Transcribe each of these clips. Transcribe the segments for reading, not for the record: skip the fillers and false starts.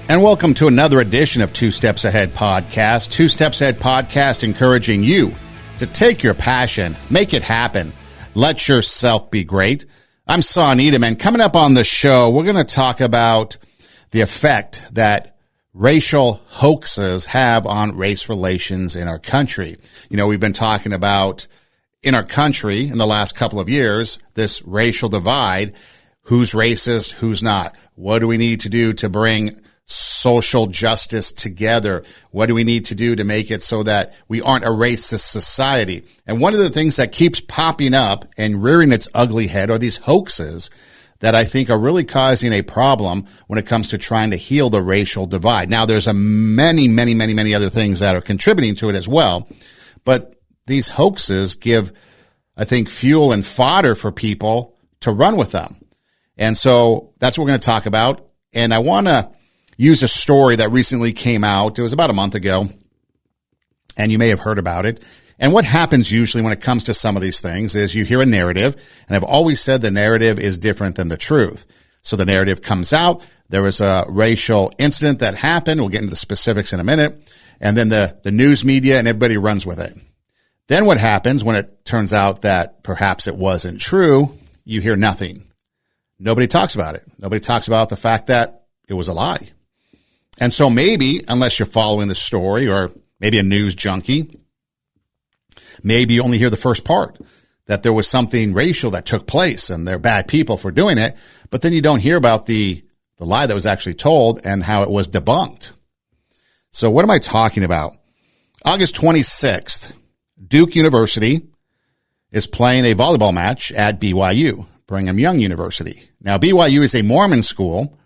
And welcome to another edition of Two Steps Ahead Podcast. Two Steps Ahead Podcast encouraging you to take your passion, make it happen, let yourself be great. I'm Son Edom, and coming up on the show, we're going to talk about the effect that racial hoaxes have on race relations in our country. You know, we've been talking about in our country in the last couple of years, this racial divide, who's racist, who's not. What do we need to do to bring social justice together? What do we need to do to make it so that we aren't a racist society? And one of the things that keeps popping up and rearing its ugly head are these hoaxes that I think are really causing a problem when it comes to trying to heal the racial divide. Now, there's many other things that are contributing to it as well, but these hoaxes give, I think, fuel and fodder for people to run with them. And so that's what we're going to talk about. And I want to use a story that recently came out. It was about a month ago, and you may have heard about it. And what happens usually when it comes to some of these things is you hear a narrative, and I've always said the narrative is different than the truth. So the narrative comes out. There was a racial incident that happened. We'll get into the specifics in a minute. And then the news media and everybody runs with it. Then what happens when it turns out that perhaps it wasn't true? You hear nothing. Nobody talks about it. Nobody talks about the fact that it was a lie. And so maybe, unless you're following the story or maybe a news junkie, maybe you only hear the first part, that there was something racial that took place and they're bad people for doing it. But then you don't hear about the lie that was actually told and how it was debunked. So what am I talking about? August 26th, Duke University is playing a volleyball match at BYU, Brigham Young University. Now, BYU is a Mormon school,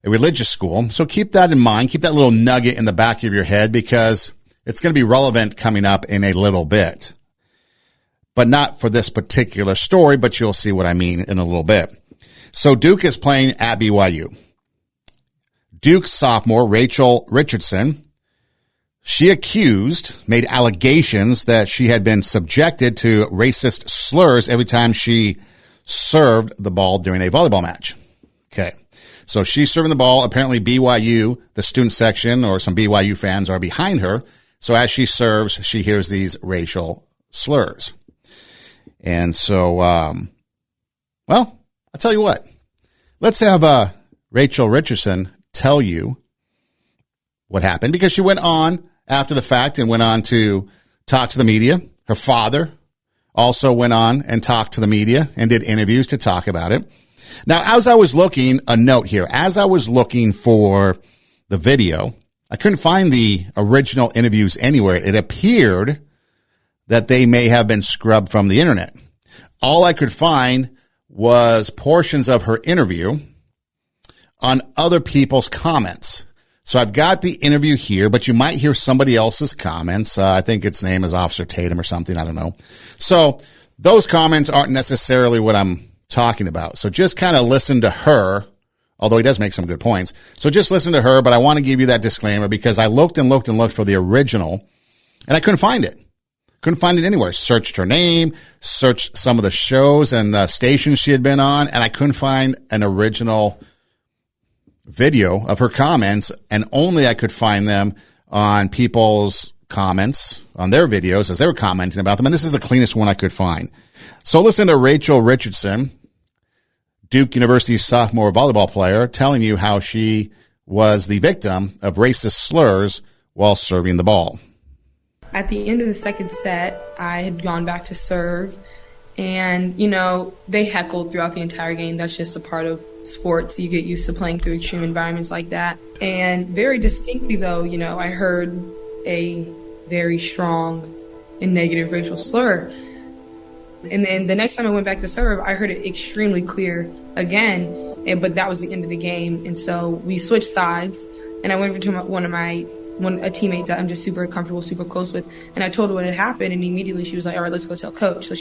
a religious school. So keep that in mind. Keep that little nugget in the back of your head because it's going to be relevant coming up in a little bit. But not for this particular story, but you'll see what I mean in a little bit. So Duke is playing at BYU. Duke's sophomore, Rachel Richardson, she made allegations that she had been subjected to racist slurs every time she served the ball during a volleyball match. Okay. So she's serving the ball. Apparently BYU, the student section or some BYU fans are behind her. So as she serves, she hears these racial slurs. And so, well, I'll tell you what. Let's have Rachel Richardson tell you what happened because she went on after the fact and went on to talk to the media. Her father also went on and talked to the media and did interviews to talk about it. Now, as I was looking, a note here, as I was looking for the video, I couldn't find the original interviews anywhere. It appeared that they may have been scrubbed from the internet. All I could find was portions of her interview on other people's comments. So I've got the interview here, but you might hear somebody else's comments. I think its name is Officer Tatum or something. I don't know. So those comments aren't necessarily what I'm talking about. So just kind of listen to her, although he does make some good points. So just listen to her, but I want to give you that disclaimer because I looked for the original and I couldn't find it. Couldn't find it anywhere. Searched her name, searched some of the shows and the stations she had been on, and I couldn't find an original video of her comments, and only I could find them on people's comments on their videos as they were commenting about them. And this is the cleanest one I could find. So listen to Rachel Richardson, Duke University sophomore volleyball player, telling you how she was the victim of racist slurs while serving the ball. At the end of the second set, I had gone back to serve, and, you know, they heckled throughout the entire game. That's just a part of sports. You get used to playing through extreme environments like that. And very distinctly, though, you know, I heard a very strong and negative racial slur. And then the next time I went back to serve, I heard it extremely clear again, but that was the end of the game. And so we switched sides, and I went over to a teammate that I'm just super comfortable, super close with, and I told her what had happened, and immediately she was like, all right, let's go tell coach.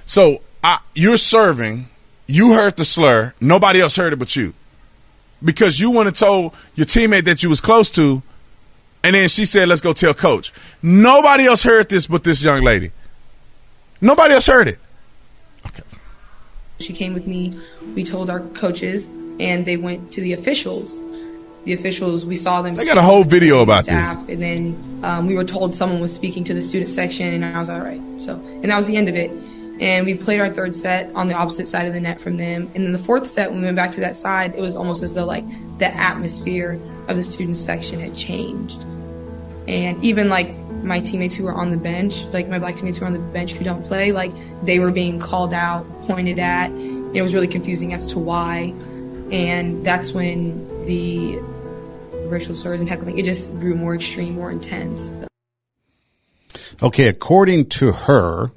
So you're serving, you heard the slur, nobody else heard it but you. Because you went and told your teammate that you was close to, and then she said, let's go tell coach. Nobody else heard this but this young lady. Nobody else heard it. Okay. She came with me, we told our coaches, and they went to the officials. the officials, we saw them. They got a whole video about staff, this. And then we were told someone was speaking to the student section, and I was all right. So, and that was the end of it. And we played our third set on the opposite side of the net from them. And then the fourth set, when we went back to that side, it was almost as though like the atmosphere of the student section had changed. And even like my teammates who were on the bench, like my black teammates who were on the bench who don't play, like they were being called out, pointed at. It was really confusing as to why. And that's when the racial slurs and heckling, it just grew more extreme, more intense. So. Okay, according to her,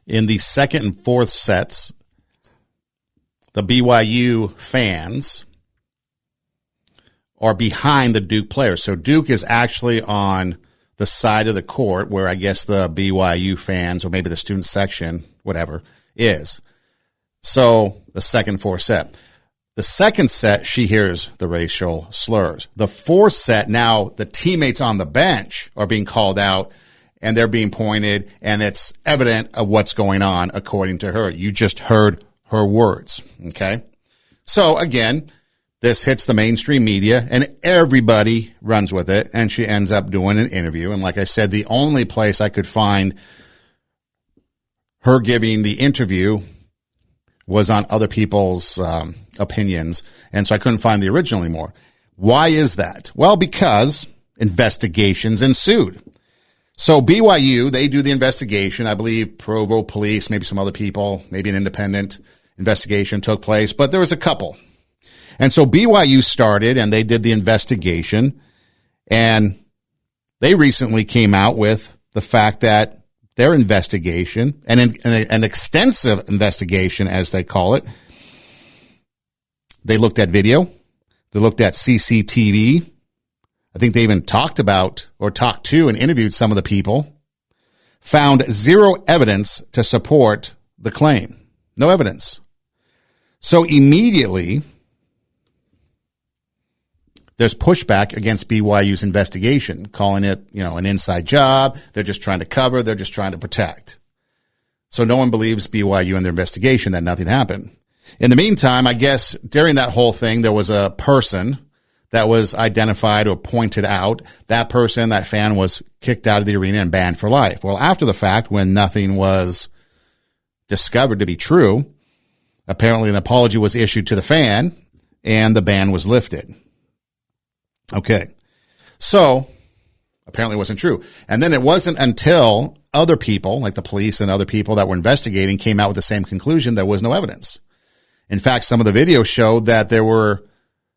in the second and fourth sets, the BYU fans are behind the Duke players. So Duke is actually on the side of the court where I guess the BYU fans or maybe the student section, whatever, is. So the second, fourth set. The second set, she hears the racial slurs. The fourth set, now the teammates on the bench are being called out and they're being pointed, and it's evident of what's going on according to her. You just heard her words, okay? So again, this hits the mainstream media and everybody runs with it, and she ends up doing an interview. And like I said, the only place I could find her giving the interview was on other people's opinions, and so I couldn't find the original anymore. Why is that? Well, because investigations ensued. So BYU, they do the investigation. I believe Provo police, maybe some other people, maybe an independent investigation took place, but there was a couple. And so BYU started and they did the investigation, and they recently came out with the fact that their investigation, and an extensive investigation as they call it, they looked at video, they looked at CCTV. I think they even talked to and interviewed some of the people, found zero evidence to support the claim. No evidence. So immediately, there's pushback against BYU's investigation, calling it, an inside job. They're just trying to cover. They're just trying to protect. So no one believes BYU in their investigation that nothing happened. In the meantime, I guess during that whole thing, there was a person that was identified or pointed out. That person, that fan, was kicked out of the arena and banned for life. Well, after the fact, when nothing was discovered to be true, apparently an apology was issued to the fan and the ban was lifted. Okay. So apparently it wasn't true. And then it wasn't until other people, like the police and other people that were investigating, came out with the same conclusion, there was no evidence. In fact, some of the videos showed that there were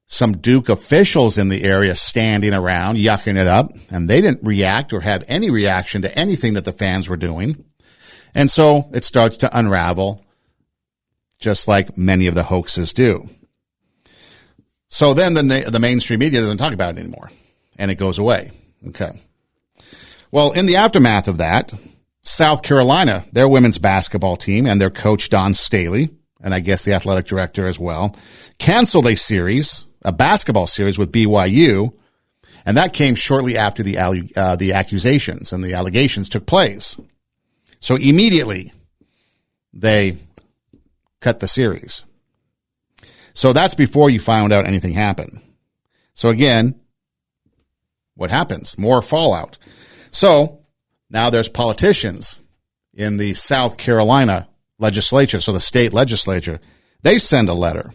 some Duke officials in the area standing around, yucking it up, and they didn't react or have any reaction to anything that the fans were doing. And so it starts to unravel, just like many of the hoaxes do. So then the mainstream media doesn't talk about it anymore, and it goes away. Okay. Well, in the aftermath of that, South Carolina, their women's basketball team and their coach, Don Staley, and I guess the athletic director as well, canceled a basketball series with BYU, and that came shortly after the accusations and the allegations took place. So immediately, they cut the series. So that's before you found out anything happened. So again, what happens? More fallout. So now there's politicians in the South Carolina legislature, so the state legislature. They send a letter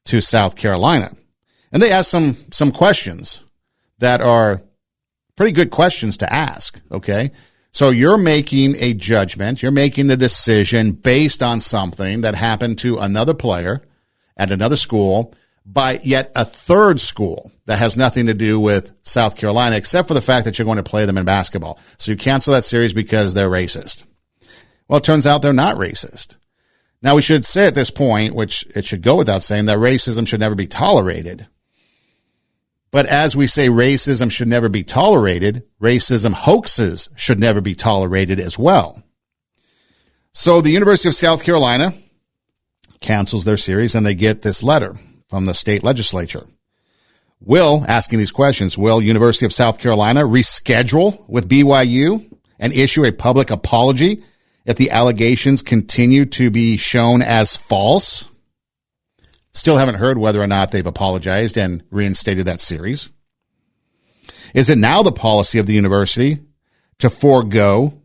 to South Carolina, and they ask some questions that are pretty good questions to ask, okay? So you're making a judgment, you're making a decision based on something that happened to another player at another school by yet a third school that has nothing to do with South Carolina, except for the fact that you're going to play them in basketball. So you cancel that series because they're racist. Well, it turns out they're not racist. Now, we should say at this point, which it should go without saying, that racism should never be tolerated. But as we say racism should never be tolerated, racism hoaxes should never be tolerated as well. So the University of South Carolina cancels their series, and they get this letter from the state legislature. Asking these questions, will University of South Carolina reschedule with BYU and issue a public apology if the allegations continue to be shown as false? Still haven't heard whether or not they've apologized and reinstated that series. Is it now the policy of the university to forego,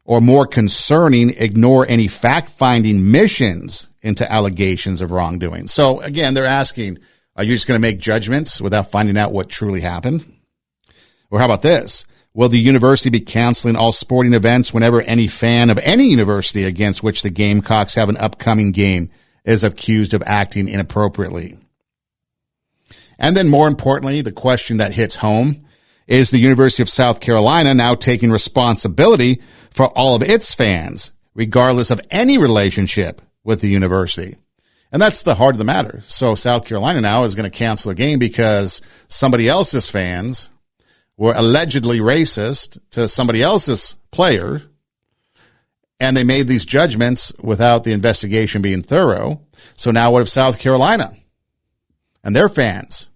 or more concerning, ignore any fact-finding missions into allegations of wrongdoing? So again, they're asking, are you just going to make judgments without finding out what truly happened? Or how about this? Will the university be canceling all sporting events whenever any fan of any university against which the Gamecocks have an upcoming game is accused of acting inappropriately? And then more importantly, the question that hits home, is the University of South Carolina now taking responsibility for all of its fans, regardless of any relationship with the university? And that's the heart of the matter. So South Carolina now is going to cancel a game because somebody else's fans were allegedly racist to somebody else's player, and they made these judgments without the investigation being thorough. So now what if South Carolina and their fans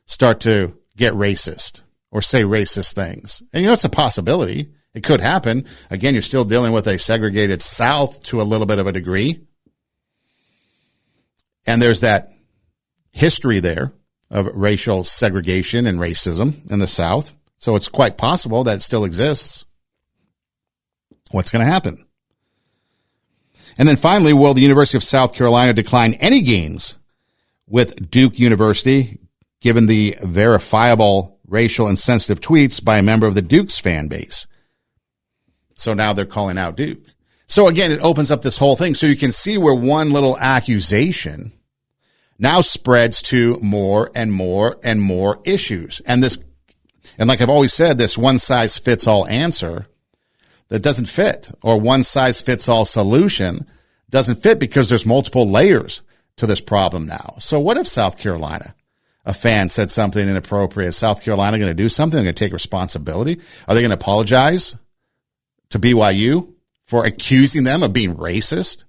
start to get racist or say racist things? And it's a possibility. It could happen. Again, you're still dealing with a segregated South to a little bit of a degree. And there's that history there of racial segregation and racism in the South. So it's quite possible that it still exists. What's going to happen? And then finally, will the University of South Carolina decline any games with Duke University, given the verifiable racial insensitive tweets by a member of the Duke's fan base? So now they're calling out Duke. So again, it opens up this whole thing. So you can see where one little accusation now spreads to more and more and more issues. And like I've always said, this one size fits all answer that doesn't fit, or one size fits all solution doesn't fit, because there's multiple layers to this problem now. So what if South Carolina, a fan said something inappropriate? Is South Carolina going to do something? They're going to take responsibility? Are they going to apologize to BYU for accusing them of being racist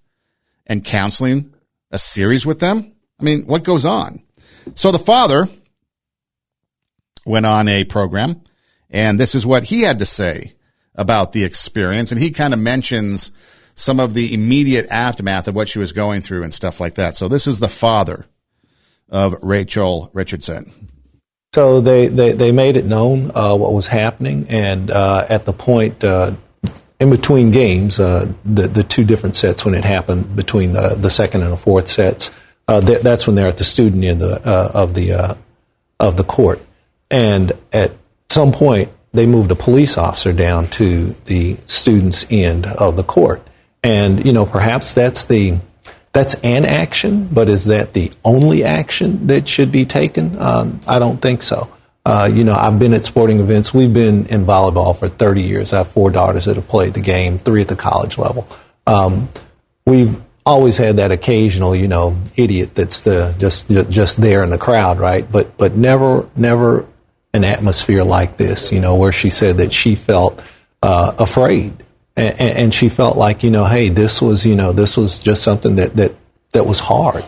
and counseling a series with them? I mean, what goes on? So the father went on a program, and this is what he had to say about the experience. And he kind of mentions some of the immediate aftermath of what she was going through and stuff like that. So this is the father of Rachel Richardson. So they made it known what was happening, and at the point in between games, the two different sets when it happened, between the second and the fourth sets, that's when they're at the student end of the court. And at some point, they moved a police officer down to the student's end of the court. And, perhaps that's an action, but is that the only action that should be taken? I don't think so. I've been at sporting events. We've been in volleyball for 30 years. I have 4 daughters that have played the game, 3 at the college level. We've always had that occasional, idiot that's just there in the crowd, right? But never an atmosphere like this, where she said that she felt afraid, and she felt like, hey, this was just something that was hard.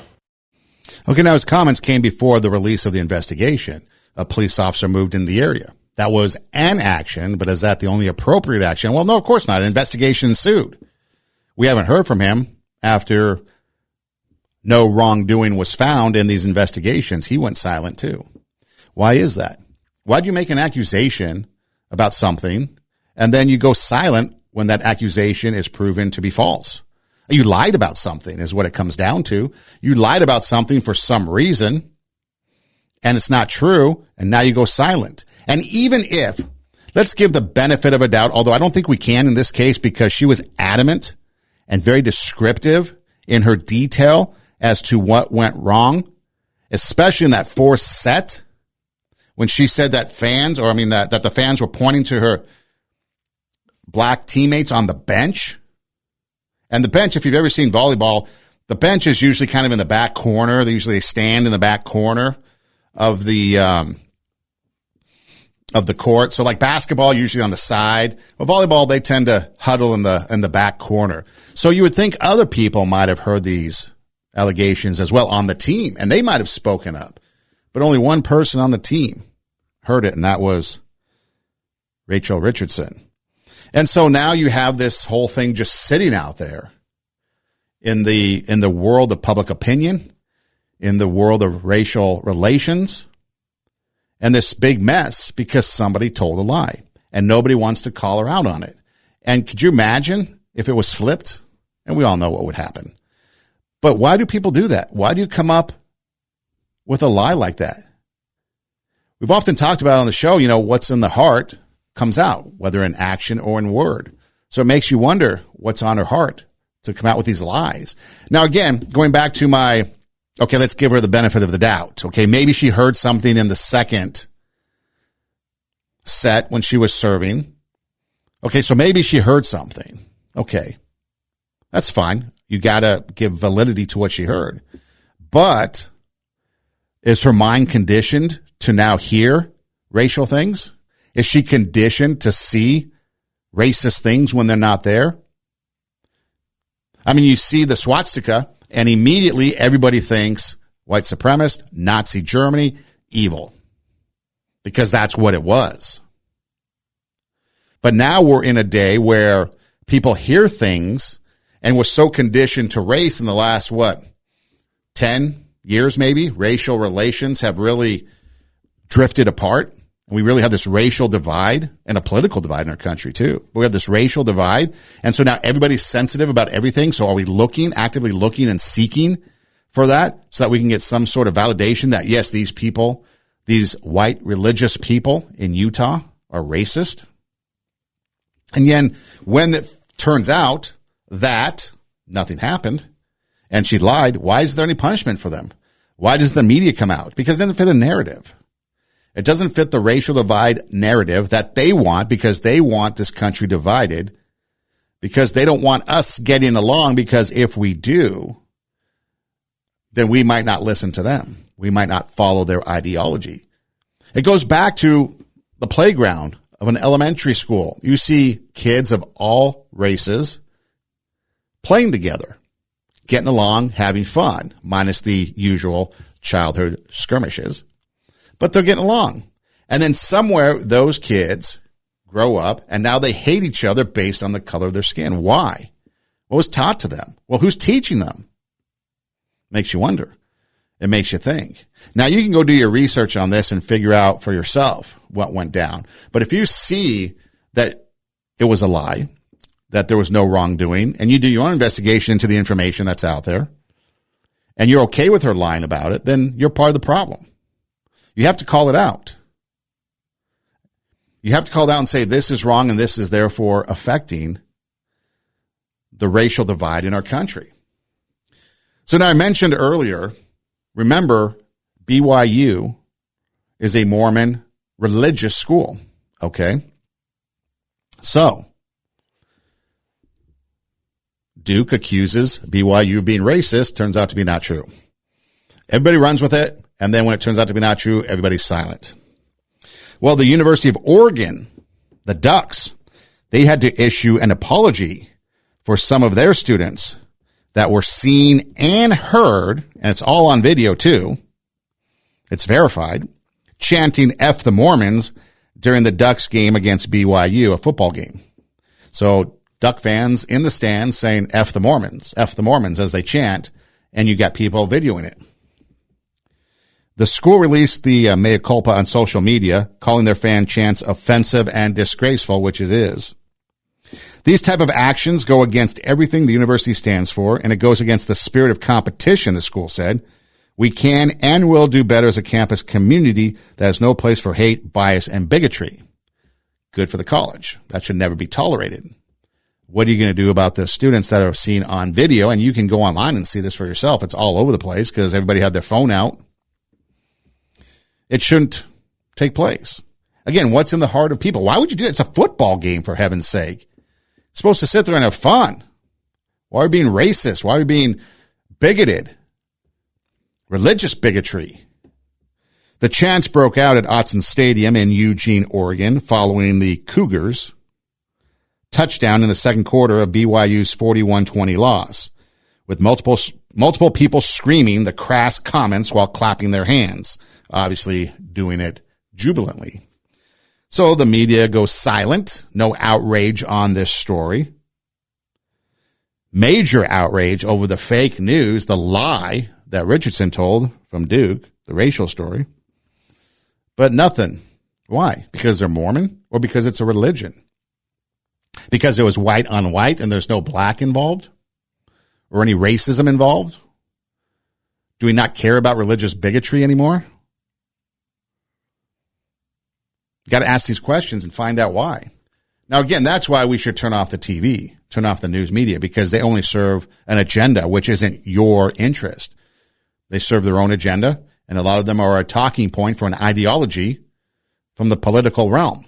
Okay, now his comments came before the release of the investigation. A police officer moved in the area. That was an action, but is that the only appropriate action? Well, no, of course not. An investigation ensued. We haven't heard from him after no wrongdoing was found in these investigations. He went silent too. Why is that? Why do you make an accusation about something and then you go silent when that accusation is proven to be false? You lied about something is what it comes down to. You lied about something for some reason, and it's not true, and now you go silent. And even if, let's give the benefit of a doubt, although I don't think we can in this case, because she was adamant and very descriptive in her detail as to what went wrong, especially in that fourth set, when she said that that the fans were pointing to her black teammates on the bench. And the bench, if you've ever seen volleyball, the bench is usually kind of in the back corner. They usually stand in the back corner of the court. So like basketball, usually on the side. Well, volleyball, they tend to huddle in the back corner. So you would think other people might have heard these allegations as well on the team, and they might have spoken up. But only one person on the team heard it, and that was Rachel Richardson. And so now you have this whole thing just sitting out there in the world of public opinion, in the world of racial relations and this big mess because somebody told a lie and nobody wants to call her out on it. And could you imagine if it was flipped? And we all know what would happen. But why do people do that? Why do you come up with a lie like that? We've often talked about on the show, what's in the heart comes out, whether in action or in word. So it makes you wonder what's on her heart to come out with these lies. Now, again, going back to okay, let's give her the benefit of the doubt. Okay, maybe she heard something in the second set when she was serving. Okay, so maybe she heard something. Okay, that's fine. You got to give validity to what she heard. But is her mind conditioned to now hear racial things? Is she conditioned to see racist things when they're not there? I mean, you see the swastika, and immediately everybody thinks white supremacist, Nazi Germany, evil. Because that's what it was. But now we're in a day where people hear things and we're so conditioned to race in the last, 10 years maybe? Racial relations have really drifted apart. And we really have this racial divide and a political divide in our country too. We have this racial divide. And so now everybody's sensitive about everything. So are we actively looking and seeking for that so that we can get some sort of validation that, yes, these people, these white religious people in Utah are racist? And then when it turns out that nothing happened and she lied, why is there any punishment for them? Why does the media come out? Because it doesn't fit a narrative. It doesn't fit the racial divide narrative that they want because they want this country divided because they don't want us getting along because if we do, then we might not listen to them. We might not follow their ideology. It goes back to the playground of an elementary school. You see kids of all races playing together, getting along, having fun, minus the usual childhood skirmishes. But they're getting along. And then somewhere those kids grow up and now they hate each other based on the color of their skin. Why? What was taught to them? Well, who's teaching them? Makes you wonder. It makes you think. Now you can go do your research on this and figure out for yourself what went down. But if you see that it was a lie, that there was no wrongdoing, and you do your own investigation into the information that's out there, and you're okay with her lying about it, then you're part of the problem. You have to call it out. You have to call it out and say this is wrong and this is therefore affecting the racial divide in our country. So now I mentioned earlier, remember, BYU is a Mormon religious school, okay? So Duke accuses BYU of being racist, turns out to be not true. Everybody runs with it. And then when it turns out to be not true, everybody's silent. Well, the University of Oregon, the Ducks, they had to issue an apology for some of their students that were seen and heard, and it's all on video too, it's verified, chanting F the Mormons during the Ducks game against BYU, a football game. So Duck fans in the stands saying F the Mormons as they chant, and you got people videoing it. The school released the mea culpa on social media, calling their fan chants offensive and disgraceful, which it is. These type of actions go against everything the university stands for, and it goes against the spirit of competition, the school said. We can and will do better as a campus community that has no place for hate, bias, and bigotry. Good for the college. That should never be tolerated. What are you going to do about the students that are seen on video? And you can go online and see this for yourself. It's all over the place because everybody had their phone out. It shouldn't take place. Again, what's in the heart of people? Why would you do that? It's a football game, for heaven's sake. You're supposed to sit there and have fun. Why are we being racist? Why are we being bigoted? Religious bigotry. The chants broke out at Autzen Stadium in Eugene, Oregon, following the Cougars' touchdown in the second quarter of BYU's 41-20 loss, with multiple people screaming the crass comments while clapping their hands, obviously doing it jubilantly. So the media goes silent. No outrage on this story. Major outrage over the fake news, the lie that Richardson told from Duke, the racial story. But nothing. Why? Because they're Mormon or because it's a religion? Because it was white on white and there's no black involved or any racism involved? Do we not care about religious bigotry anymore? You got to ask these questions and find out why. Now, again, that's why we should turn off the TV, turn off the news media, because they only serve an agenda, which isn't your interest. They serve their own agenda, and a lot of them are a talking point for an ideology from the political realm.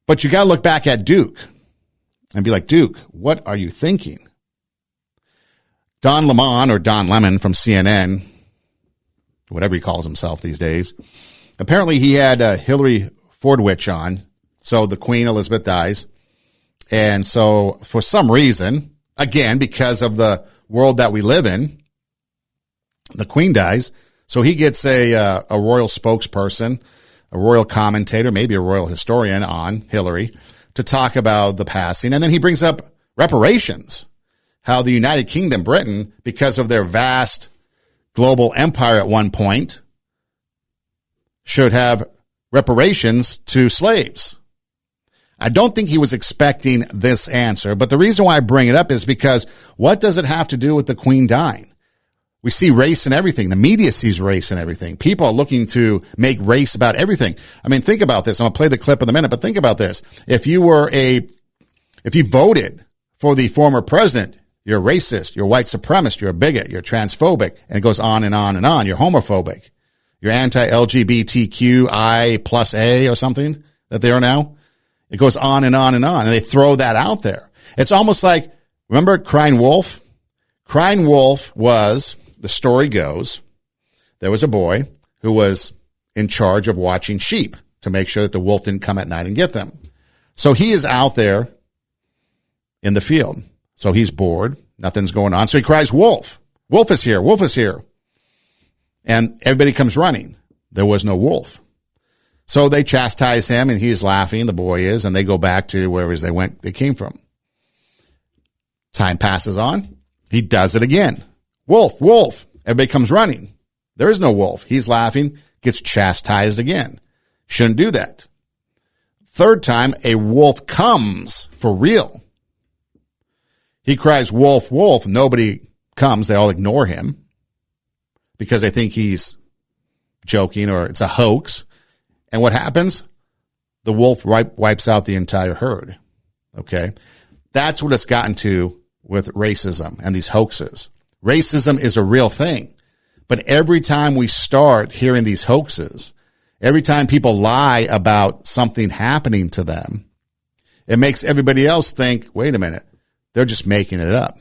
But you got to look back at Duke and be like, Duke, what are you thinking? Don Lemon, or Don Lemon from CNN, whatever he calls himself these days, apparently he had Hillary Fordwich on. So the Queen Elizabeth dies. And so for some reason, again, because of the world that we live in, the Queen dies. So he gets a royal spokesperson, a royal commentator, maybe a royal historian on Hillary to talk about the passing. And then he brings up reparations, how the United Kingdom, Britain, because of their vast global empire at one point, should have reparations to slaves. I don't think he was expecting this answer, but the reason why I bring it up is because what does it have to do with the Queen dying? We see race in everything. The media sees race in everything. People are looking to make race about everything. I mean, think about this. I'm going to play the clip in a minute, but think about this. If you voted for the former president, you're a racist, you're a white supremacist, you're a bigot, you're transphobic, and it goes on and on and on. You're homophobic. You're anti-LGBTQI plus A or something that they are now. It goes on and on and on, and they throw that out there. It's almost like, remember Crying Wolf? Crying Wolf was, the story goes, there was a boy who was in charge of watching sheep to make sure that the wolf didn't come at night and get them. So he is out there in the field. So he's bored. Nothing's going on. So he cries, wolf. Wolf is here. Wolf is here. And everybody comes running. There was no wolf. So they chastise him, and he's laughing, the boy is, and they go back to wherever they came from. Time passes on. He does it again. Wolf, wolf. Everybody comes running. There is no wolf. He's laughing, gets chastised again. Shouldn't do that. Third time, a wolf comes for real. He cries, wolf, wolf. Nobody comes. They all ignore him because they think he's joking or it's a hoax. And what happens? The wolf wipes out the entire herd. Okay? That's what it's gotten to with racism and these hoaxes. Racism is a real thing. But every time we start hearing these hoaxes, every time people lie about something happening to them, it makes everybody else think, wait a minute, they're just making it up.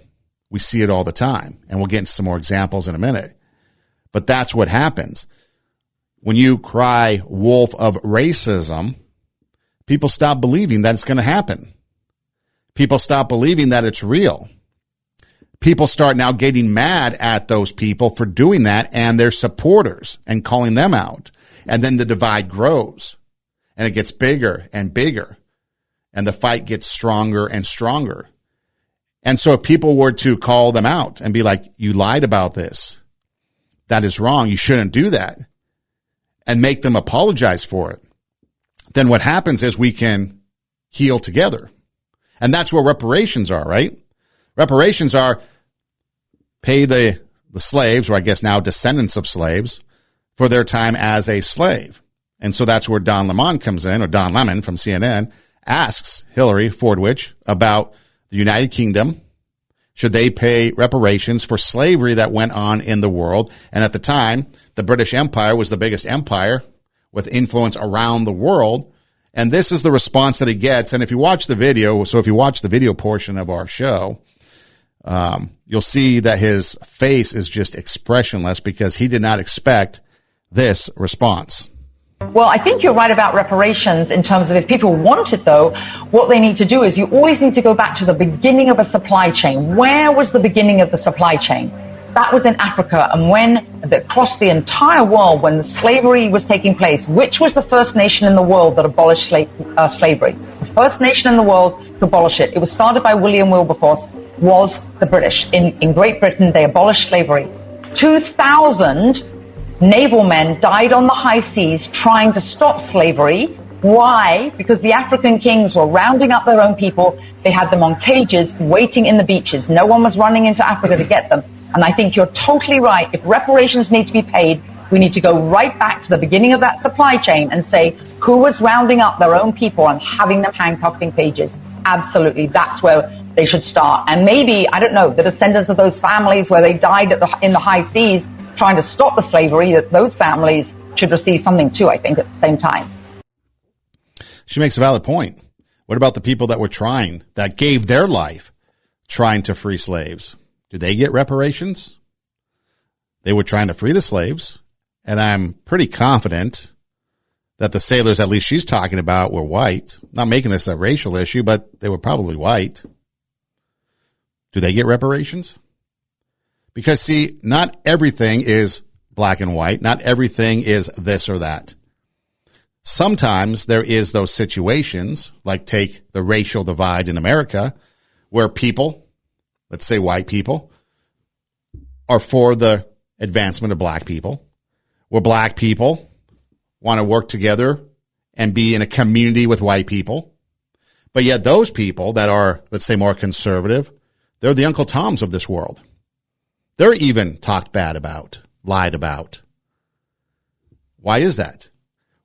We see it all the time. And we'll get into some more examples in a minute. But that's what happens. When you cry wolf of racism, people stop believing that it's going to happen. People stop believing that it's real. People start now getting mad at those people for doing that and their supporters and calling them out. And then the divide grows and it gets bigger and bigger and the fight gets stronger and stronger. And so if people were to call them out and be like, you lied about this, that is wrong, you shouldn't do that, and make them apologize for it, then what happens is we can heal together. And that's where reparations are, right? Reparations are pay the slaves, or I guess now descendants of slaves, for their time as a slave. And so that's where Don Lemon comes in, or Don Lemon from CNN, asks Hillary Fordwich about the United Kingdom. Should they pay reparations for slavery that went on in the world? And at the time, the British Empire was the biggest empire with influence around the world. And this is the response that he gets. And if you watch the video, so if you watch the video portion of our show, you'll see that his face is just expressionless because he did not expect this response. Well, I think you're right about reparations in terms of if people want it, though, what they need to do is you always need to go back to the beginning of a supply chain. Where was the beginning of the supply chain? That was in Africa. And when across the entire world, when the slavery was taking place, which was the first nation in the world that abolished slavery? The first nation in the world to abolish it. It was started by William Wilberforce. was the British. In Great Britain, they abolished slavery. 2,000 naval men died on the high seas trying to stop slavery. Why? Because the African kings were rounding up their own people. They had them on cages waiting in the beaches. No one was running into Africa to get them. And I think you're totally right. If reparations need to be paid, we need to go right back to the beginning of that supply chain and say who was rounding up their own people and having them handcuffed in cages. Absolutely. That's where they should start. And maybe, I don't know, the descendants of those families where they died in the high seas trying to stop the slavery, that those families should receive something too, I think, at the same time. She makes a valid point. What about the people that were trying, that gave their life trying to free slaves? Did they get reparations? They were trying to free the slaves, and I'm pretty confident that the sailors, at least she's talking about, were white. Not making this a racial issue, but they were probably white. Do they get reparations? Because, see, not everything is black and white. Not everything is this or that. Sometimes there is those situations, like take the racial divide in America, where people, let's say white people, are for the advancement of black people, where black people want to work together and be in a community with white people. But yet those people that are, let's say, more conservative, they're the Uncle Toms of this world. They're even talked bad about, lied about. Why is that?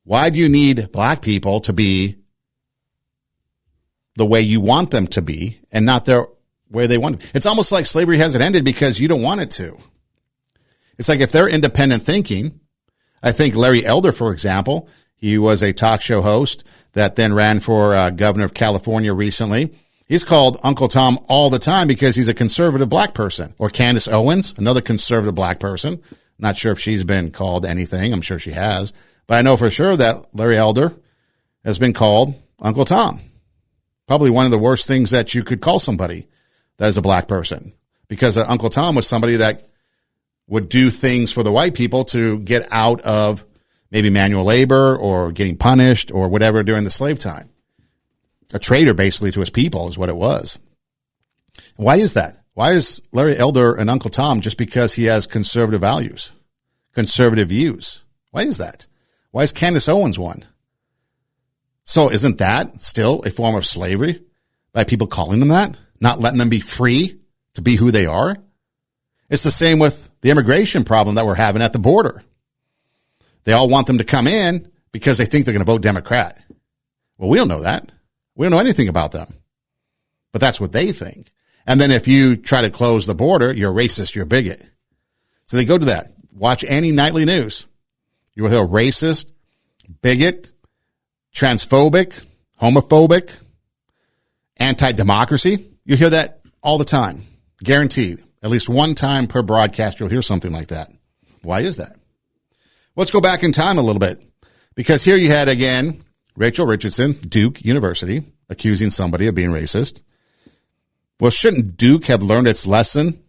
Why do you need black people to be the way you want them to be and not their way they want to be? It's almost like slavery hasn't ended because you don't want it to. It's like if they're independent thinking, I think Larry Elder, for example, he was a talk show host that then ran for governor of California recently. He's called Uncle Tom all the time because he's a conservative black person. Or Candace Owens, another conservative black person. Not sure if she's been called anything. I'm sure she has. But I know for sure that Larry Elder has been called Uncle Tom. Probably one of the worst things that you could call somebody that is a black person. Because Uncle Tom was somebody that would do things for the white people to get out of maybe manual labor or getting punished or whatever during the slave time. A traitor basically to his people is what it was. Why is that? Why is Larry Elder an Uncle Tom just because he has conservative values, conservative views? Why is that? Why is Candace Owens one? So isn't that still a form of slavery by people calling them that? Not letting them be free to be who they are? It's the same with the immigration problem that we're having at the border. They all want them to come in because they think they're going to vote Democrat. Well, we don't know that. We don't know anything about them. But that's what they think. And then if you try to close the border, you're a racist, you're a bigot. So they go to that. Watch any nightly news. You will hear racist, bigot, transphobic, homophobic, anti-democracy. You hear that all the time. Guaranteed. At least one time per broadcast, you'll hear something like that. Why is that? Let's go back in time a little bit. Because here you had, again, Rachel Richardson, Duke University, accusing somebody of being racist. Well, shouldn't Duke have learned its lesson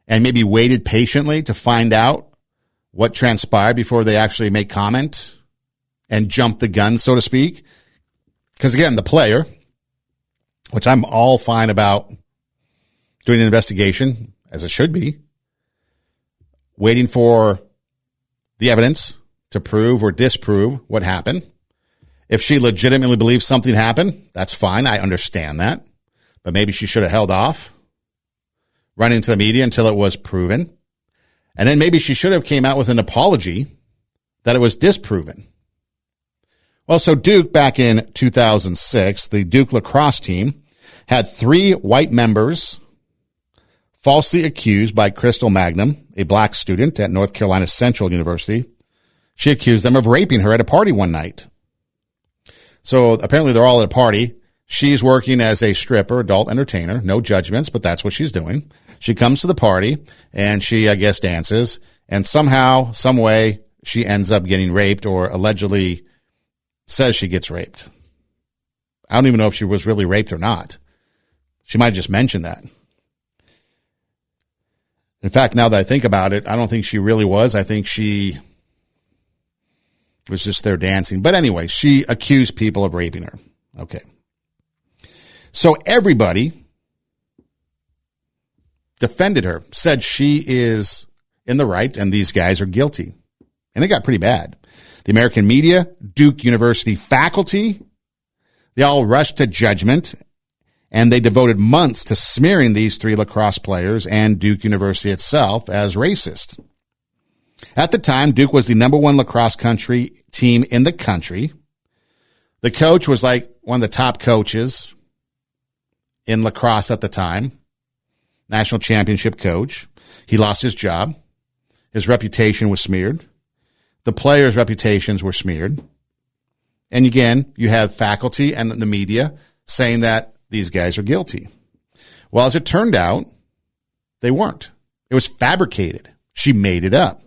and maybe waited patiently to find out what transpired before they actually make comment and jump the gun, so to speak? Because, again, the player, which I'm all fine about doing an investigation, as it should be, waiting for the evidence to prove or disprove what happened. If she legitimately believes something happened, that's fine. I understand that. But maybe she should have held off, run into the media until it was proven. And then maybe she should have came out with an apology that it was disproven. Well, so Duke, back in 2006, the Duke lacrosse team had 3 white members falsely accused by Crystal Magnum, a black student at North Carolina Central University. She accused them of raping her at a party one night. So apparently they're all at a party. She's working as a stripper, adult entertainer, no judgments, but that's what she's doing. She comes to the party and she, I guess, dances, and somehow, some way, she ends up getting raped or allegedly says she gets raped. I don't even know if she was really raped or not. She might have just mentioned that. In fact, now that I think about it, I don't think she really was. I think she was just there dancing. But anyway, she accused people of raping her. Okay. So everybody defended her, said she is in the right and these guys are guilty. And it got pretty bad. The American media, Duke University faculty, they all rushed to judgment, and they devoted months to smearing these 3 lacrosse players and Duke University itself as racist. At the time, Duke was the number 1 lacrosse country team in the country. The coach was like one of the top coaches in lacrosse at the time, national championship coach. He lost his job. His reputation was smeared. The players' reputations were smeared. And again, you have faculty and the media saying that these guys are guilty. Well, as it turned out, they weren't. It was fabricated. She made it up.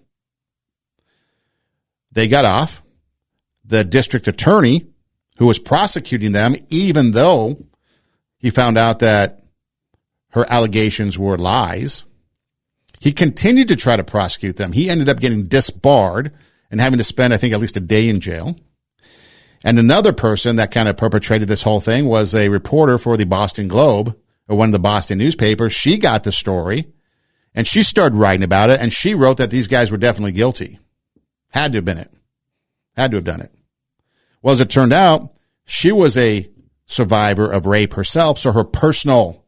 They got off. The district attorney, who was prosecuting them, even though he found out that her allegations were lies, he continued to try to prosecute them. He ended up getting disbarred and having to spend, I think, at least a day in jail. And another person that kind of perpetrated this whole thing was a reporter for the Boston Globe, or one of the Boston newspapers. She got the story, and she started writing about it, and she wrote that these guys were definitely guilty. Had to have been it. Had to have done it. Well, as it turned out, she was a survivor of rape herself, so her personal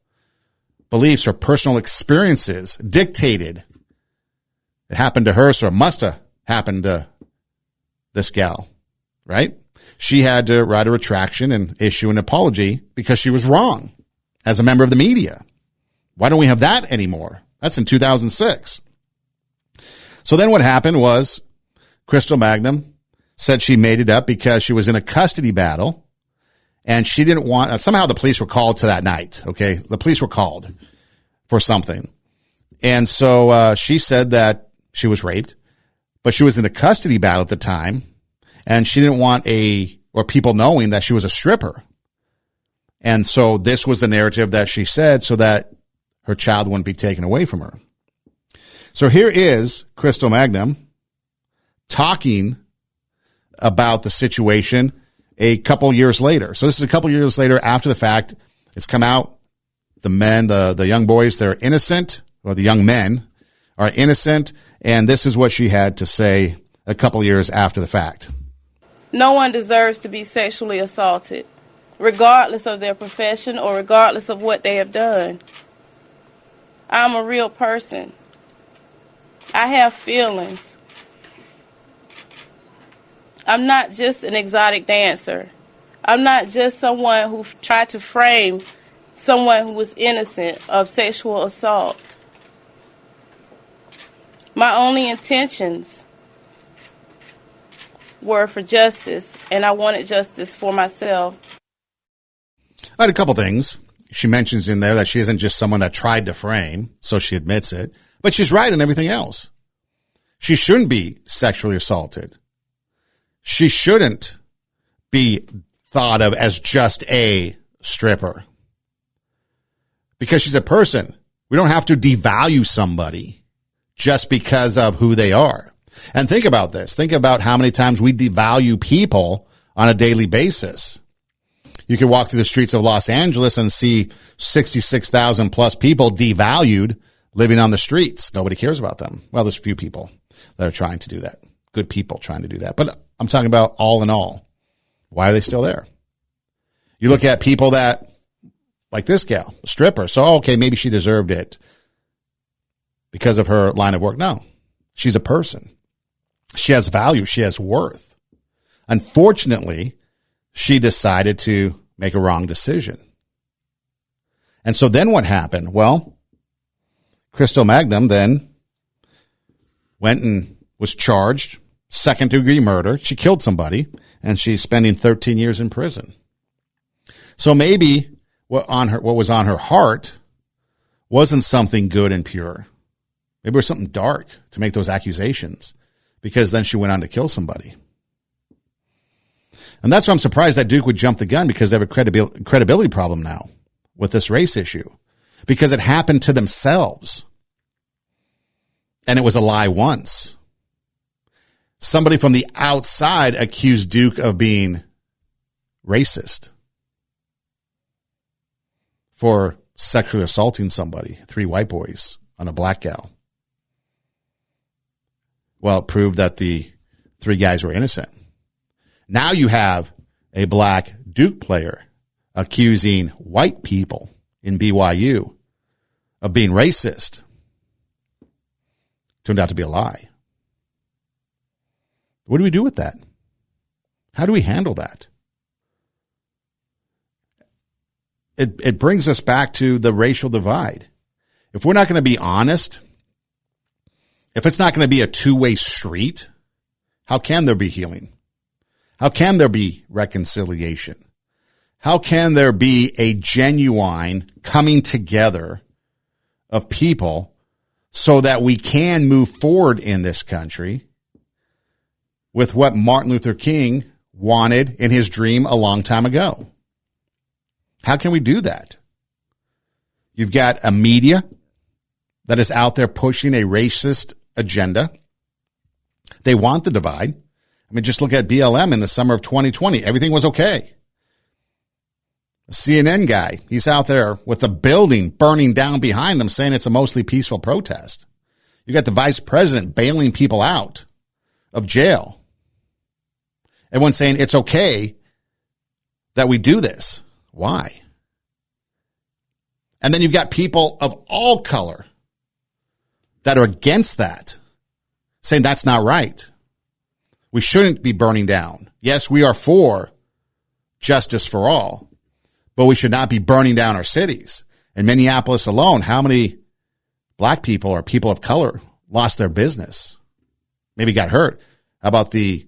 beliefs, her personal experiences dictated it happened to her, so it must have happened to this gal, right? She had to write a retraction and issue an apology because she was wrong as a member of the media. Why don't we have that anymore? That's in 2006. So then what happened was Crystal Magnum said she made it up because she was in a custody battle and she didn't want, somehow the police were called to that night. Okay. The police were called for something. And so she said that she was raped, but she was in a custody battle at the time. And she didn't want people knowing that she was a stripper. And so this was the narrative that she said so that her child wouldn't be taken away from her. So here is Crystal Magnum talking about the situation a couple years later. So this is a couple years later after the fact. It's come out. The men, the young boys, they're innocent, or the young men are innocent. And this is what she had to say a couple years after the fact. No one deserves to be sexually assaulted, regardless of their profession or regardless of what they have done. I'm a real person. I have feelings. I'm not just an exotic dancer. I'm not just someone who tried to frame someone who was innocent of sexual assault. My only intentions were for justice, and I wanted justice for myself. I had a couple things. She mentions in there that she isn't just someone that tried to frame, so she admits it. But she's right in everything else. She shouldn't be sexually assaulted. She shouldn't be thought of as just a stripper. Because she's a person. We don't have to devalue somebody just because of who they are. And think about this. Think about how many times we devalue people on a daily basis. You can walk through the streets of Los Angeles and see 66,000 plus people devalued living on the streets. Nobody cares about them. Well, there's a few people that are trying to do that. Good people trying to do that. But I'm talking about all in all. Why are they still there? You look at people that, like this gal, a stripper. So, okay, maybe she deserved it because of her line of work. No, she's a person. She has value. She has worth. Unfortunately, she decided to make a wrong decision. And so then what happened? Well, Crystal Magnum then went and was charged second-degree murder. She killed somebody, and she's spending 13 years in prison. So maybe what was on her heart wasn't something good and pure. Maybe it was something dark to make those accusations, because then she went on to kill somebody. And that's why I'm surprised that Duke would jump the gun, because they have a credibility problem now with this race issue, because it happened to themselves. And it was a lie once. Somebody from the outside accused Duke of being racist for sexually assaulting somebody, 3 white boys on a black gal. Well, it proved that the 3 guys were innocent. Now you have a black Duke player accusing white people in BYU of being racist. Turned out to be a lie. What do we do with that? How do we handle that? It brings us back to the racial divide. If we're not going to be honest, if it's not going to be a two-way street, how can there be healing? How can there be reconciliation? How can there be a genuine coming together of people so that we can move forward in this country with what Martin Luther King wanted in his dream a long time ago? How can we do that? You've got a media that is out there pushing a racist agenda. They want the divide. I mean, just look at BLM in the summer of 2020. Everything was okay. A CNN guy, he's out there with a building burning down behind him saying it's a mostly peaceful protest. You got the vice president bailing people out of jail. Everyone's saying it's okay that we do this. Why? And then you've got people of all color that are against that, saying that's not right. We shouldn't be burning down. Yes, we are for justice for all, but we should not be burning down our cities. In Minneapolis alone, how many black people or people of color lost their business? Maybe got hurt. How about the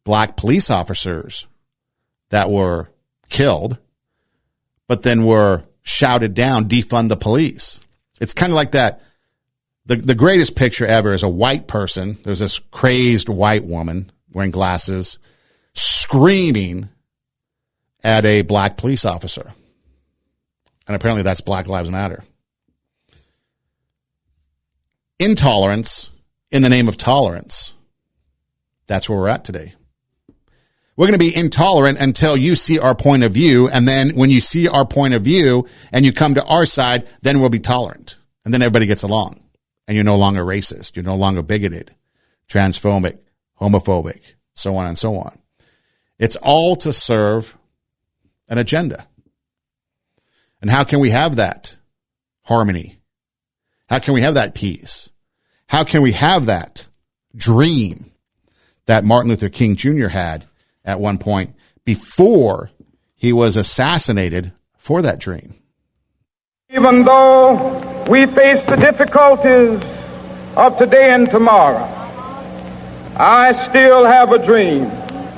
black police officers that were killed, but then were shouted down, defund the police? It's kind of like that. The greatest picture ever is a white person. There's this crazed white woman wearing glasses screaming at a black police officer. And apparently that's Black Lives Matter. Intolerance in the name of tolerance. That's where we're at today. We're going to be intolerant until you see our point of view. And then when you see our point of view and you come to our side, then we'll be tolerant. And then everybody gets along. And you're no longer racist. You're no longer bigoted, transphobic, homophobic, so on and so on. It's all to serve an agenda. And how can we have that harmony? How can we have that peace? How can we have that dream that Martin Luther King Jr. had at one point before he was assassinated for that dream? Even though we face the difficulties of today and tomorrow, I still have a dream.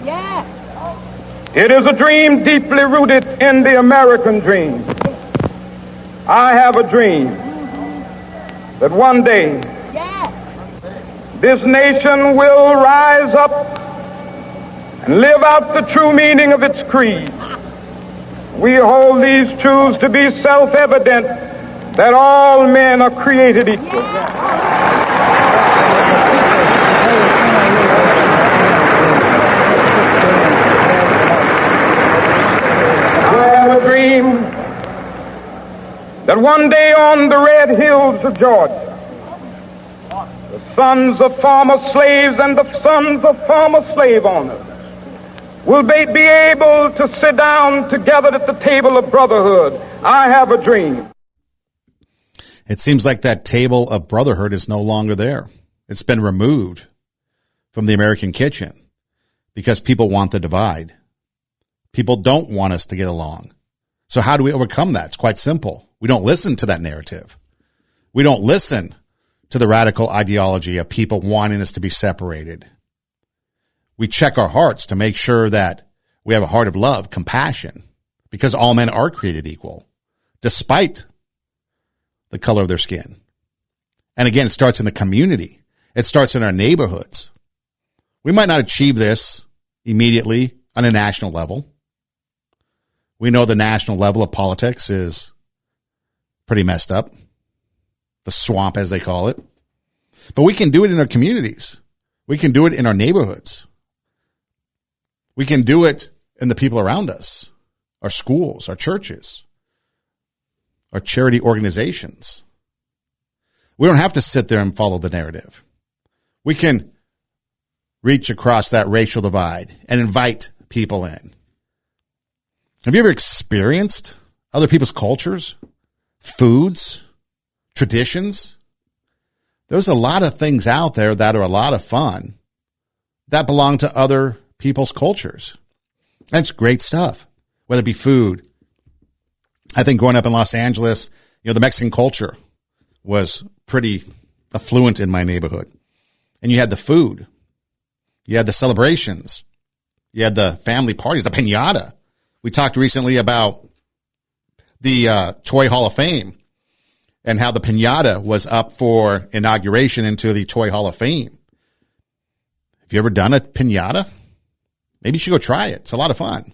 Yeah. It is a dream deeply rooted in the American dream. I have a dream that one day this nation will rise up and live out the true meaning of its creed. We hold these truths to be self-evident, that all men are created equal. I have a dream that one day on the red hills of Georgia, the sons of former slaves and the sons of former slave owners will be able to sit down together at the table of brotherhood. I have a dream. It seems like that table of brotherhood is no longer there. It's been removed from the American kitchen because people want the divide. People don't want us to get along. So how do we overcome that? It's quite simple. We don't listen to that narrative. We don't listen to the radical ideology of people wanting us to be separated. We check our hearts to make sure that we have a heart of love, compassion, because all men are created equal, despite the color of their skin. And again, it starts in the community. It starts in our neighborhoods. We might not achieve this immediately on a national level. We know the national level of politics is pretty messed up. The swamp, as they call it. But we can do it in our communities. We can do it in our neighborhoods. We can do it in the people around us, our schools, our churches. or charity organizations. We don't have to sit there and follow the narrative. We can reach across that racial divide and invite people in. Have you ever experienced other people's cultures, foods, traditions? There's a lot of things out there that are a lot of fun that belong to other people's cultures. That's great stuff, whether it be food. I think growing up in Los Angeles, the Mexican culture was pretty affluent in my neighborhood. And you had the food. You had the celebrations. You had the family parties, the piñata. We talked recently about the Toy Hall of Fame and how the piñata was up for inauguration into the Toy Hall of Fame. Have you ever done a piñata? Maybe you should go try it. It's a lot of fun.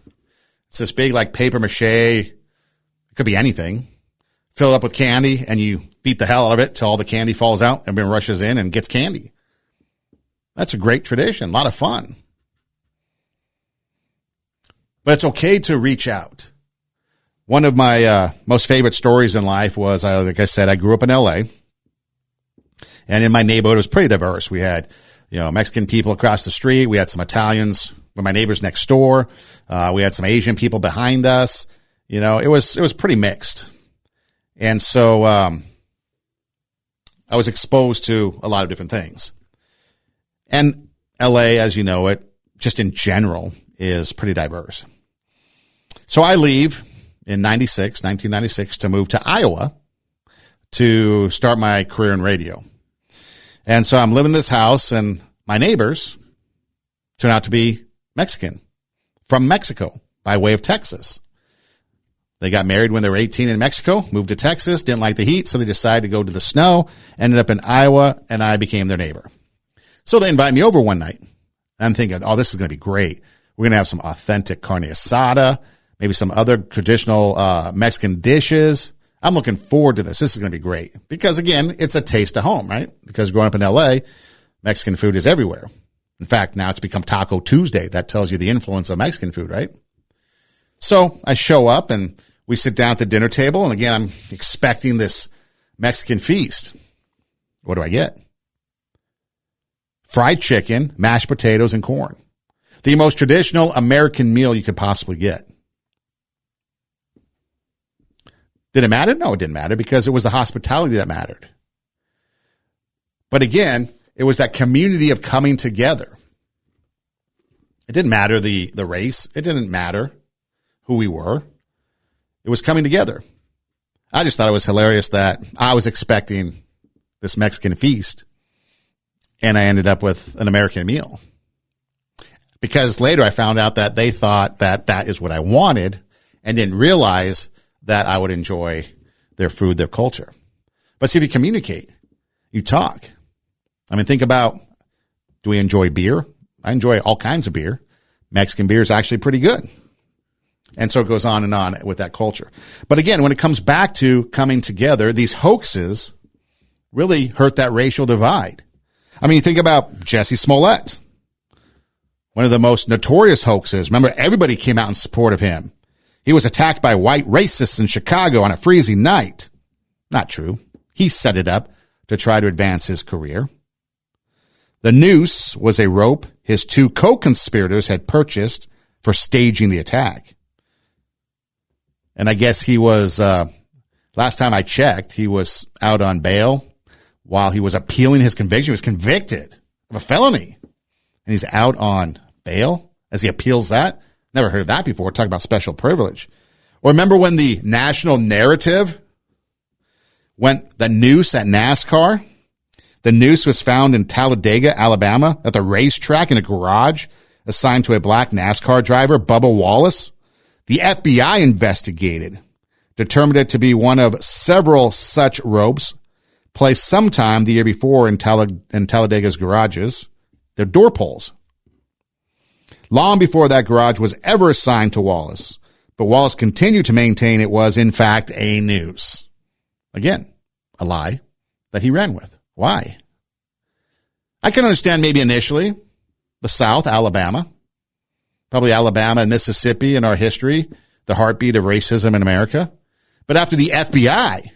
It's this big, like, paper mache. It could be anything. Fill it up with candy, and you beat the hell out of it till all the candy falls out. Everyone rushes in and gets candy. That's a great tradition. A lot of fun. But it's okay to reach out. One of my most favorite stories in life was, like I said, I grew up in L.A., and in my neighborhood, it was pretty diverse. We had, Mexican people across the street. We had some Italians were my neighbors next door. We had some Asian people behind us. It was pretty mixed. And so I was exposed to a lot of different things. And L.A., as you know it, just in general, is pretty diverse. So I leave in 1996, to move to Iowa to start my career in radio. And so I'm living in this house, and my neighbors turn out to be Mexican from Mexico by way of Texas. They got married when they were 18 in Mexico, moved to Texas, didn't like the heat, so they decided to go to the snow, ended up in Iowa, and I became their neighbor. So they invite me over one night. I'm thinking, this is going to be great. We're going to have some authentic carne asada, maybe some other traditional Mexican dishes. I'm looking forward to this. This is going to be great. Because, again, it's a taste of home, right? Because growing up in L.A., Mexican food is everywhere. In fact, now it's become Taco Tuesday. That tells you the influence of Mexican food, right? So I show up, and we sit down at the dinner table. And, again, I'm expecting this Mexican feast. What do I get? Fried chicken, mashed potatoes, and corn. The most traditional American meal you could possibly get. Did it matter? No, it didn't matter, because it was the hospitality that mattered. But again, it was that community of coming together. It didn't matter the race. It didn't matter who we were. It was coming together. I just thought it was hilarious that I was expecting this Mexican feast, and I ended up with an American meal. Because later I found out that they thought that that is what I wanted, and didn't realize that I would enjoy their food, their culture. But see, if you communicate, you talk. I mean, think about, do we enjoy beer? I enjoy all kinds of beer. Mexican beer is actually pretty good. And so it goes on and on with that culture. But again, when it comes back to coming together, these hoaxes really hurt that racial divide. I mean, you think about Jesse Smollett, one of the most notorious hoaxes. Remember, everybody came out in support of him. He was attacked by white racists in Chicago on a freezing night. Not true. He set it up to try to advance his career. The noose was a rope his two co-conspirators had purchased for staging the attack. And I guess he was, last time I checked, he was out on bail while he was appealing his conviction. He was convicted of a felony, and he's out on bail as he appeals that. Never heard of that before. Talk about special privilege. Or remember when the national narrative went the noose at NASCAR? The noose was found in Talladega, Alabama, at the racetrack in a garage assigned to a black NASCAR driver, Bubba Wallace. The FBI investigated, determined it to be one of several such ropes placed sometime the year before in Talladega's garages, their door pulls. Long before that garage was ever assigned to Wallace, but Wallace continued to maintain it was, in fact, a noose. Again, a lie that he ran with. Why? I can understand maybe initially the South, Alabama, probably Alabama and Mississippi in our history, the heartbeat of racism in America. But after the FBI,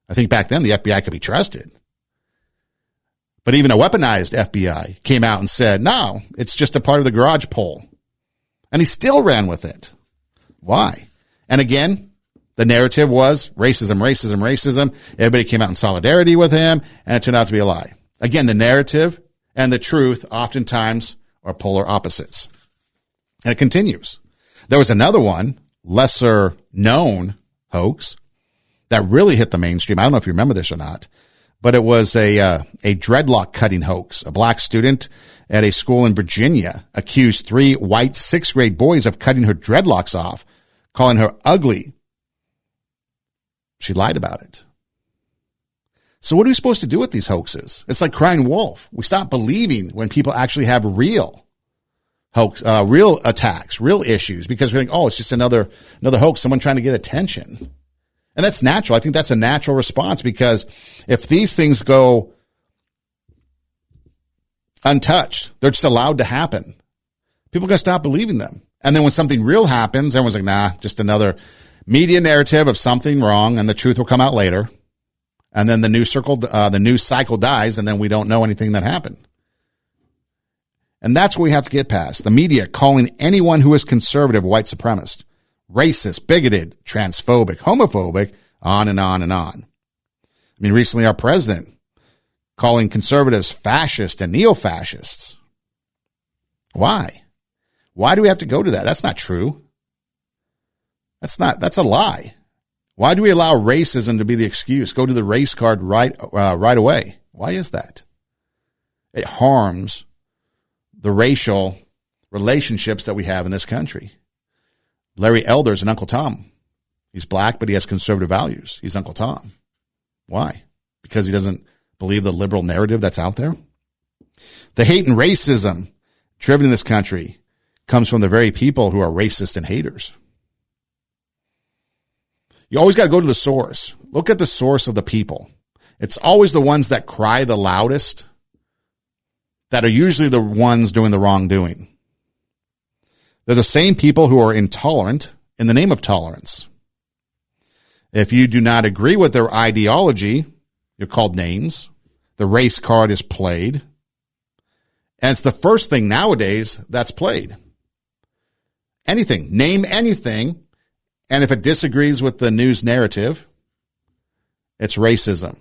I think back then the FBI could be trusted. But even a weaponized FBI came out and said, no, it's just a part of the garage poll. And he still ran with it. Why? And again, the narrative was racism, racism, racism. Everybody came out in solidarity with him, and it turned out to be a lie. Again, the narrative and the truth oftentimes are polar opposites. And it continues. There was another one, lesser known hoax, that really hit the mainstream. I don't know if you remember this or not, but it was a dreadlock cutting hoax. A black student at a school in Virginia accused 3 white 6th grade boys of cutting her dreadlocks off, calling her ugly. She lied about it. So what are we supposed to do with these hoaxes? It's like crying wolf. We stop believing when people actually have real hoax, real attacks, real issues, because we think, oh, it's just another hoax, someone trying to get attention. And that's natural. I think that's a natural response, because if these things go untouched, they're just allowed to happen, people are going to stop believing them. And then when something real happens, everyone's like, nah, just another media narrative of something wrong, and the truth will come out later. And then the news cycle dies, and then we don't know anything that happened. And that's what we have to get past. The media calling anyone who is conservative white supremacist, racist, bigoted, transphobic, homophobic, on and on and on. I mean, recently our president calling conservatives fascist and neo-fascists. Why? Why do we have to go to that? That's not true. That's a lie. Why do we allow racism to be the excuse? Go to the race card right away. Why is that? It harms the racial relationships that we have in this country. Larry Elder's an Uncle Tom. He's black, but he has conservative values. He's Uncle Tom. Why? Because he doesn't believe the liberal narrative that's out there? The hate and racism driven in this country comes from the very people who are racist and haters. You always got to go to the source. Look at the source of the people. It's always the ones that cry the loudest that are usually the ones doing the wrongdoing. They're the same people who are intolerant in the name of tolerance. If you do not agree with their ideology, you're called names. The race card is played. And it's the first thing nowadays that's played. Anything. Name anything. And if it disagrees with the news narrative, it's racism,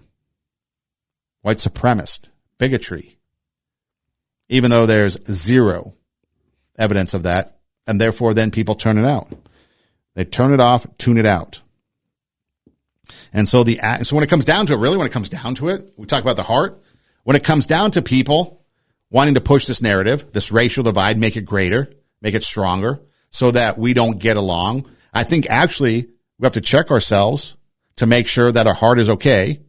white supremacist, bigotry, even though there's zero evidence of that. And therefore, then people turn it out. They turn it off, tune it out. And so when it comes down to it, really, when it comes down to it, we talk about the heart. When it comes down to people wanting to push this narrative, this racial divide, make it greater, make it stronger, so that we don't get along, I think actually we have to check ourselves to make sure that our heart is okay,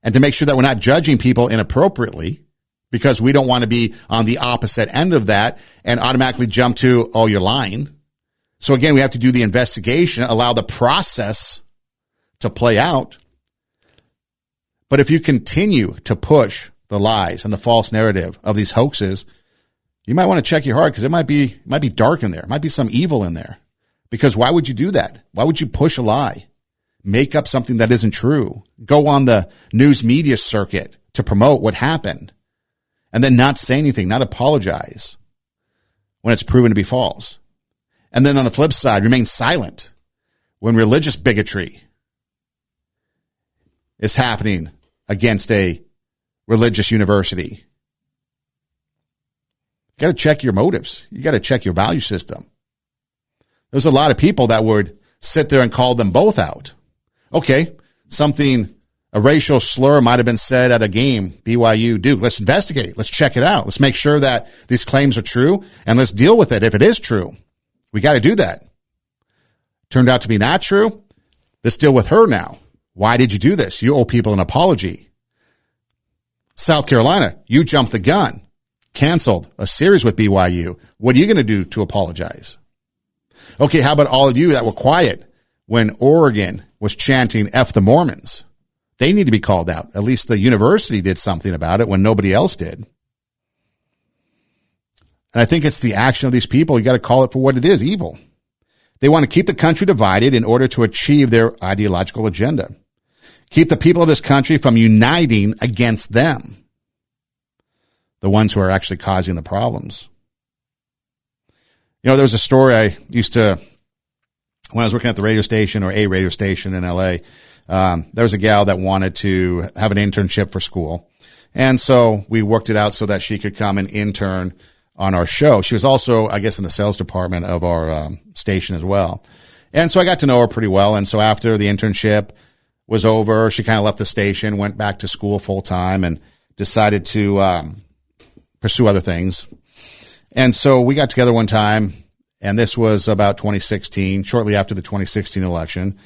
and to make sure that we're not judging people inappropriately, because we don't want to be on the opposite end of that and automatically jump to, oh, you're lying. So again, we have to do the investigation, allow the process to play out. But if you continue to push the lies and the false narrative of these hoaxes, you might want to check your heart, because it might be dark in there. It might be some evil in there. Because why would you do that? Why would you push a lie? Make up something that isn't true. Go on the news media circuit to promote what happened, and then not say anything, not apologize when it's proven to be false. And then on the flip side, remain silent when religious bigotry is happening against a religious university. You got to check your motives. You got to check your value system. There's a lot of people that would sit there and call them both out. Okay, a racial slur might have been said at a game, BYU, Duke. Let's investigate. Let's check it out. Let's make sure that these claims are true, and let's deal with it if it is true. We got to do that. Turned out to be not true. Let's deal with her now. Why did you do this? You owe people an apology. South Carolina, you jumped the gun. Canceled a series with BYU. What are you going to do to apologize? Okay, how about all of you that were quiet when Oregon was chanting F the Mormons? They need to be called out. At least the university did something about it when nobody else did. And I think it's the action of these people. You got to call it for what it is, evil. They want to keep the country divided in order to achieve their ideological agenda. Keep the people of this country from uniting against them, the ones who are actually causing the problems. You know, there was a story I used to, when I was working at the radio station or a radio station in LA, there was a gal that wanted to have an internship for school. And so we worked it out so that she could come and intern on our show. She was also, I guess, in the sales department of our station as well. And so I got to know her pretty well. And so after the internship was over, she kind of left the station, went back to school full time, and decided to pursue other things. And so we got together one time, and this was about 2016, shortly after the 2016 election.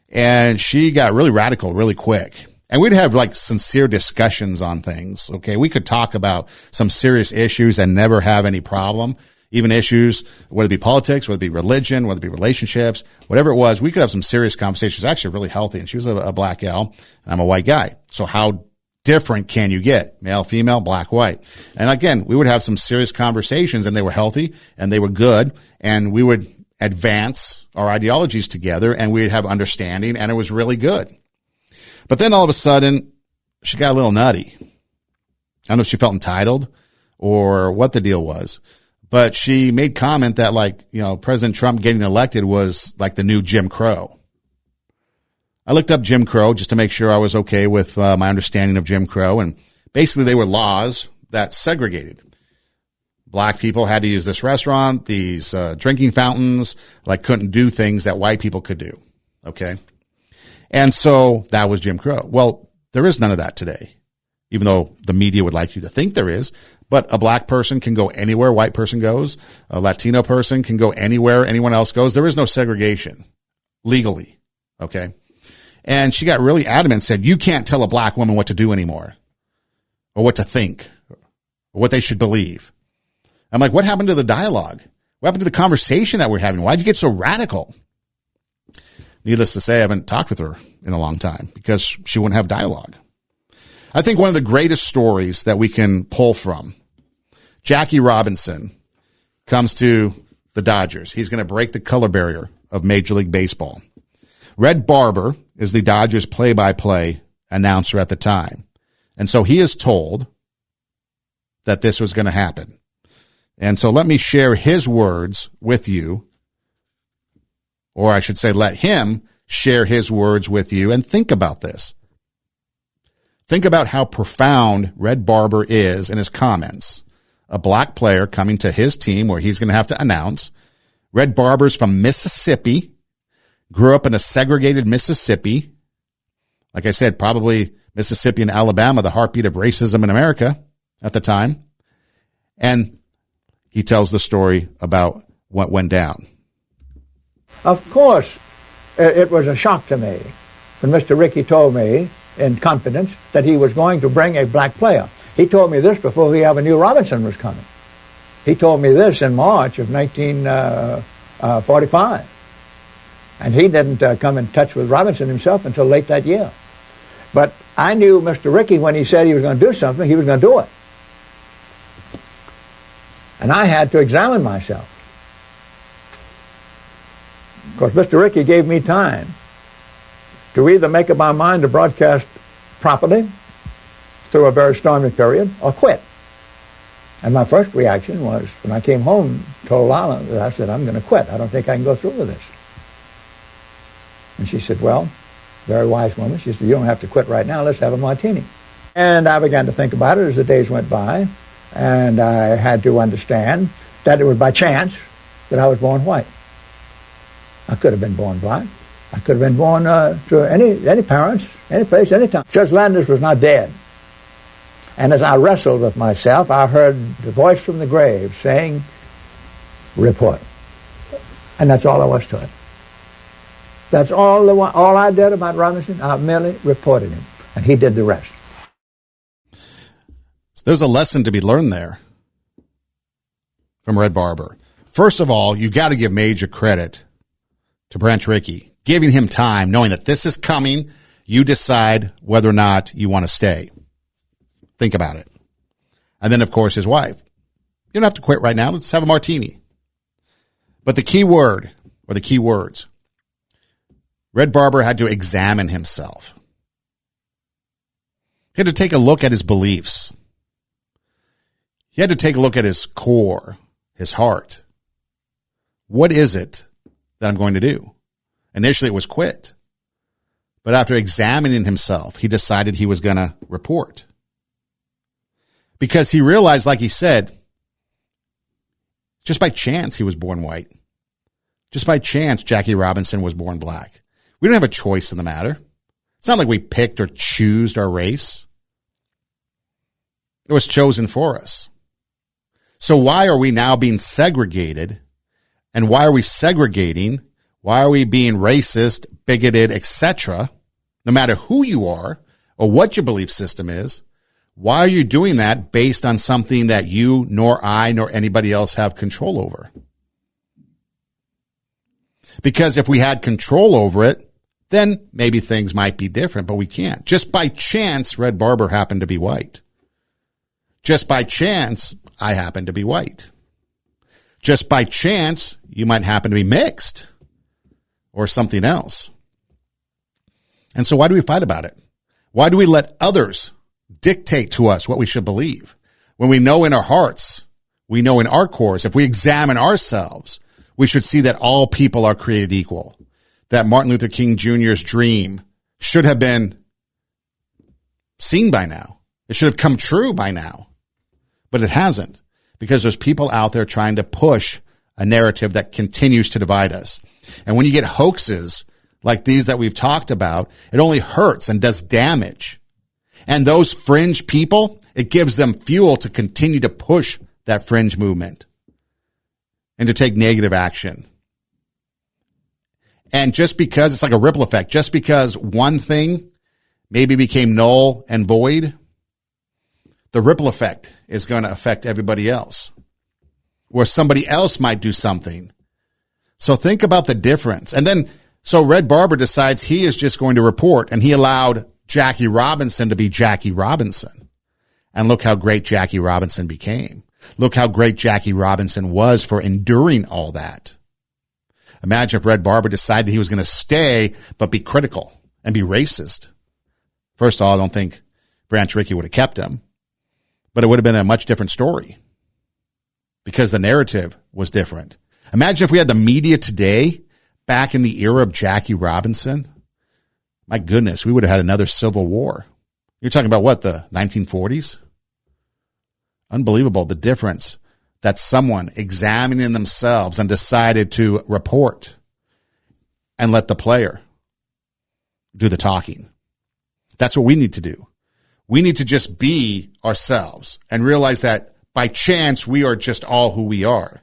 And she got really radical really quick. And we'd have like sincere discussions on things. Okay. We could talk about some serious issues and never have any problem. Even issues, whether it be politics, whether it be religion, whether it be relationships, whatever it was, we could have some serious conversations, actually really healthy. And she was a black gal, and I'm a white guy. So how different can you get? Male, female, black, white. And again, we would have some serious conversations, and they were healthy and they were good, and we would advance our ideologies together, and we'd have understanding, and it was really good. But then all of a sudden, she got a little nutty. I don't know if she felt entitled or what the deal was, but she made comment that, like, you know, President Trump getting elected was like the new Jim Crow. I looked up Jim Crow just to make sure I was okay with my understanding of Jim Crow. And basically they were laws that segregated. Black people had to use this restaurant, these drinking fountains, like couldn't do things that white people could do. Okay. And so that was Jim Crow. Well, there is none of that today, even though the media would like you to think there is. But a black person can go anywhere a white person goes. A Latino person can go anywhere anyone else goes. There is no segregation legally. Okay. And she got really adamant and said, you can't tell a black woman what to do anymore, or what to think, or what they should believe. I'm like, what happened to the dialogue? What happened to the conversation that we're having? Why'd you get so radical? Needless to say, I haven't talked with her in a long time because she wouldn't have dialogue. I think one of the greatest stories that we can pull from, Jackie Robinson comes to the Dodgers. He's going to break the color barrier of Major League Baseball. Red Barber is the Dodgers play-by-play announcer at the time. And so he is told that this was going to happen. And so let me share his words with you, or I should say let him share his words with you, and think about this. Think about how profound Red Barber is in his comments. A black player coming to his team where he's going to have to announce. Red Barber's from Mississippi, grew up in a segregated Mississippi. Like I said, probably Mississippi and Alabama, the heartbeat of racism in America at the time. And he tells the story about what went down. Of course, it was a shock to me when Mr. Rickey told me in confidence that he was going to bring a black player. He told me this before he ever knew Robinson was coming. He told me this in March of 1945. And he didn't come in touch with Robinson himself until late that year. But I knew Mr. Rickey, when he said he was going to do something, he was going to do it. And I had to examine myself. Of course, Mr. Rickey gave me time to either make up my mind to broadcast properly through a very stormy period or quit. And my first reaction was, when I came home, told Lala, that I said, I'm going to quit. I don't think I can go through with this. And she said, well, very wise woman. She said, you don't have to quit right now. Let's have a martini. And I began to think about it as the days went by. And I had to understand that it was by chance that I was born white. I could have been born black. I could have been born to any parents, any place, any time. Judge Landis was not dead. And as I wrestled with myself, I heard the voice from the grave saying, report. And that's all there was to it. That's all I did about Robinson. I merely reported him, and he did the rest. So there's a lesson to be learned there from Red Barber. First of all, you got to give major credit to Branch Rickey, giving him time, knowing that this is coming. You decide whether or not you want to stay. Think about it. And then, of course, his wife. You don't have to quit right now. Let's have a martini. But the key word, or the key words. Red Barber had to examine himself. He had to take a look at his beliefs. He had to take a look at his core, his heart. What is it that I'm going to do? Initially, it was quit. But after examining himself, he decided he was going to report. Because he realized, like he said, just by chance he was born white. Just by chance Jackie Robinson was born black. We don't have a choice in the matter. It's not like we picked or chose our race. It was chosen for us. So why are we now being segregated? And why are we segregating? Why are we being racist, bigoted, etc.? No matter who you are or what your belief system is, why are you doing that based on something that you, nor I, nor anybody else have control over? Because if we had control over it, then maybe things might be different, but we can't. Just by chance, Red Barber happened to be white. Just by chance, I happen to be white. Just by chance, you might happen to be mixed or something else. And so why do we fight about it? Why do we let others dictate to us what we should believe? When we know in our hearts, we know in our cores, if we examine ourselves, we should see that all people are created equal. That Martin Luther King Jr.'s dream should have been seen by now. It should have come true by now. But it hasn't, because there's people out there trying to push a narrative that continues to divide us. And when you get hoaxes like these that we've talked about, it only hurts and does damage. And those fringe people, it gives them fuel to continue to push that fringe movement and to take negative action. And just because it's like a ripple effect, just because one thing maybe became null and void, the ripple effect is going to affect everybody else. Or somebody else might do something. So think about the difference. And then, so Red Barber decides he is just going to report, and he allowed Jackie Robinson to be Jackie Robinson. And look how great Jackie Robinson became. Look how great Jackie Robinson was for enduring all that. Imagine if Red Barber decided he was going to stay, but be critical and be racist. First of all, I don't think Branch Rickey would have kept him, but it would have been a much different story because the narrative was different. Imagine if we had the media today back in the era of Jackie Robinson. My goodness, we would have had another civil war. You're talking about what, the 1940s? Unbelievable, the difference that someone examining themselves and decided to report and let the player do the talking. That's what we need to do. We need to just be ourselves and realize that by chance we are just all who we are.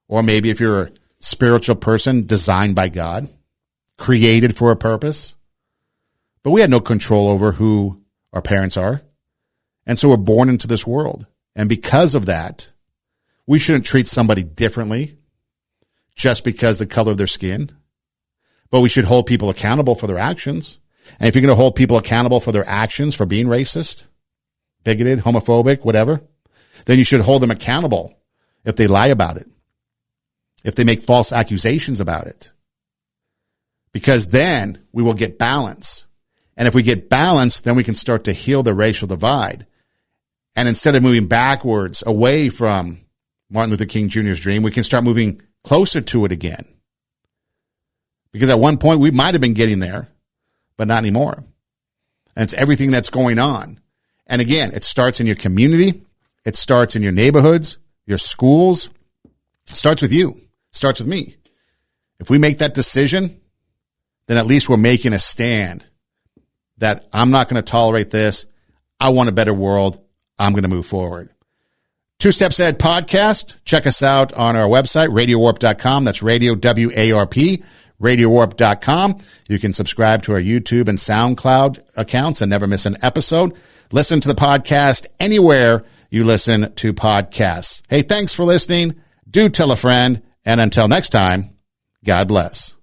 Or maybe if you're a spiritual person designed by God, created for a purpose, but we had no control over who our parents are. And so we're born into this world. And because of that, we shouldn't treat somebody differently just because the color of their skin, but we should hold people accountable for their actions. And if you're going to hold people accountable for their actions for being racist, bigoted, homophobic, whatever, then you should hold them accountable if they lie about it, if they make false accusations about it, because then we will get balance. And if we get balance, then we can start to heal the racial divide. And instead of moving backwards away from Martin Luther King Jr.'s dream, we can start moving closer to it again. Because at one point we might have been getting there, but not anymore. And it's everything that's going on. And again, it starts in your community. It starts in your neighborhoods, your schools. It starts with you. It starts with me. If we make that decision, then at least we're making a stand that I'm not going to tolerate this. I want a better world. I'm going to move forward. 2 Steps Ahead podcast. Check us out on our website, radiowarp.com. That's radio, W-A-R-P, radiowarp.com. You can subscribe to our YouTube and SoundCloud accounts and never miss an episode. Listen to the podcast anywhere you listen to podcasts. Hey, thanks for listening. Do tell a friend. And until next time, God bless.